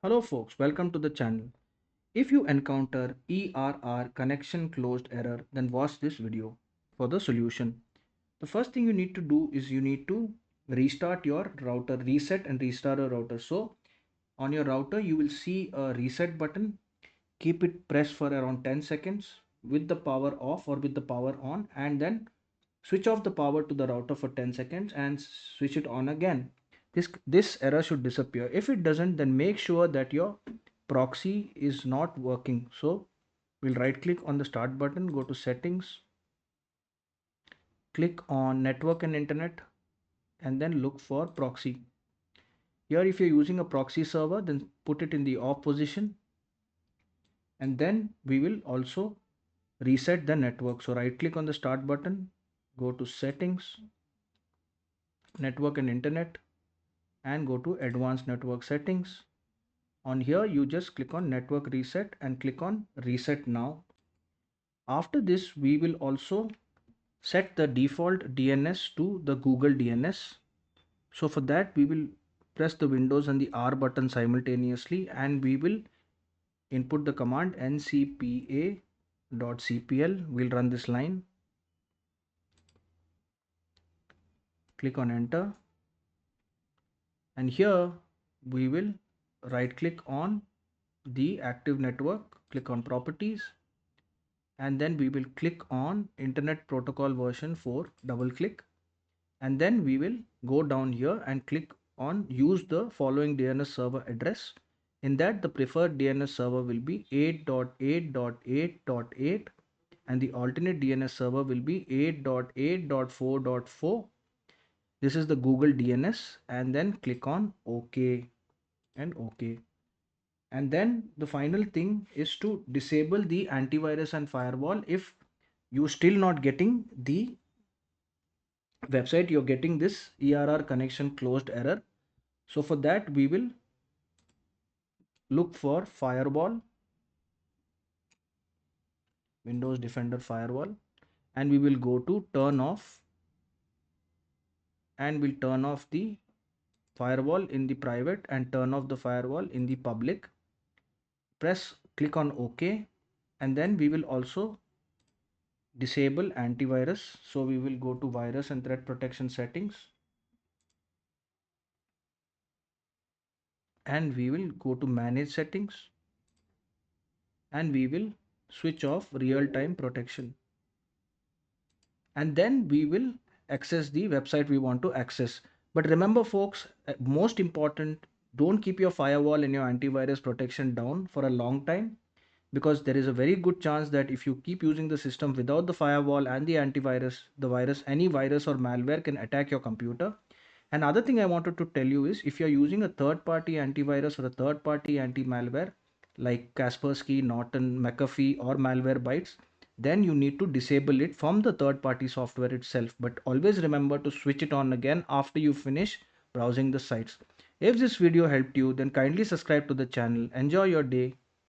Hello folks, welcome to the channel. If you encounter ERR connection closed error, then watch this video for the solution. The first thing you need to do is you need to restart your router, reset and restart your router. So on your router, you will see a reset button. Keep it pressed for around 10 seconds with the power off or with the power on, and then switch off the power to the router for 10 seconds and switch it on again. This error should disappear. If it doesn't, then make sure that your proxy is not working. So we'll right click on the start button, go to settings, click on network and internet, and then look for proxy. Here if you're using a proxy server, then put it in the off position, and then we will also reset the network. So right click on the start button, go to settings, network and internet, and go to advanced network settings. On here you just click on network reset and click on reset now. After this we will also set the default DNS to the Google DNS. So for that we will press the Windows and the R button simultaneously, and we will input the command ncpa.cpl. We'll run this line, click on enter, and here we will right click on the active network, click on properties, and then we will click on internet protocol version 4, double click, and then we will go down here and click on use the following DNS server address. In that, the preferred DNS server will be 8.8.8.8, and the alternate DNS server will be 8.8.4.4. This is the Google DNS, and then click on OK and OK. And then the final thing is to disable the antivirus and firewall. If you still not getting the website, you're getting this ERR connection closed error. So for that we will look for firewall, Windows Defender firewall, and we will go to turn off, and we'll turn off the firewall in the private and turn off the firewall in the public. Click on OK, and then we will also disable antivirus. So we will go to virus and threat protection settings, and we will go to manage settings, and we will switch off real-time protection, and then we will access the website we want to access. But remember folks, most important, don't keep your firewall and your antivirus protection down for a long time, because there is a very good chance that if you keep using the system without the firewall and the antivirus, any virus or malware can attack your computer. Another thing I wanted to tell you is, if you're using a third party antivirus or a third party anti malware like Kaspersky, Norton, McAfee, or Malwarebytes, then you need to disable it from the third party software itself. But always remember to switch it on again after you finish browsing the sites. If this video helped you, then kindly subscribe to the channel. Enjoy your day.